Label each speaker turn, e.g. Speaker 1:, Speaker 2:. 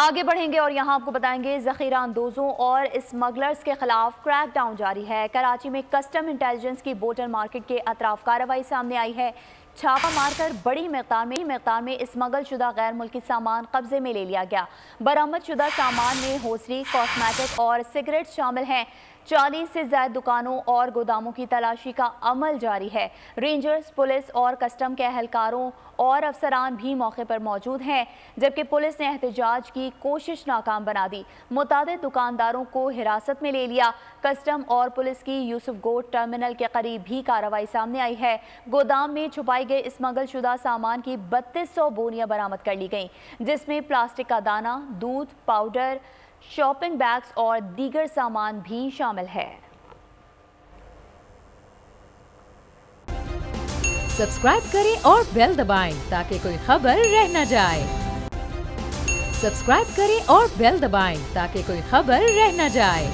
Speaker 1: आगे बढ़ेंगे और यहाँ आपको बताएंगे जखीरा अंदोजों और स्मगलर्स के खिलाफ क्रैकडाउन जारी है। कराची में कस्टम इंटेलिजेंस की बोटल मार्केट के अतराफ कार्रवाई सामने आई है। छापा मारकर बड़ी मकदार में स्मगल शुदा गैर मुल्की सामान कब्जे में ले लिया गया। बरामद शुदा सामान में होसरी, कॉस्मेटिक और सिगरेट शामिल हैं। 40 से ज्यादा दुकानों और गोदामों की तलाशी का अमल जारी है। रेंजर्स, पुलिस और कस्टम के अहलकारों और अफसरान भी मौके पर मौजूद हैं, जबकि पुलिस ने एहतजाज की कोशिश नाकाम बना दी। मुतादिद दुकानदारों को हिरासत में ले लिया। कस्टम और पुलिस की यूसुफ गोट टर्मिनल के करीब भी कार्रवाई सामने आई है। गोदाम में छुपाई गई स्मगल शुदा सामान की 3200 बोनियां बरामद कर ली गईं, जिसमें प्लास्टिक का दाना, दूध, पाउडर, शॉपिंग बैग्स और दीगर सामान भी शामिल है।
Speaker 2: सब्सक्राइब करें और बेल दबाएं ताकि कोई खबर रह न जाए। सब्सक्राइब करें और बेल दबाएं ताकि कोई खबर रह न जाए।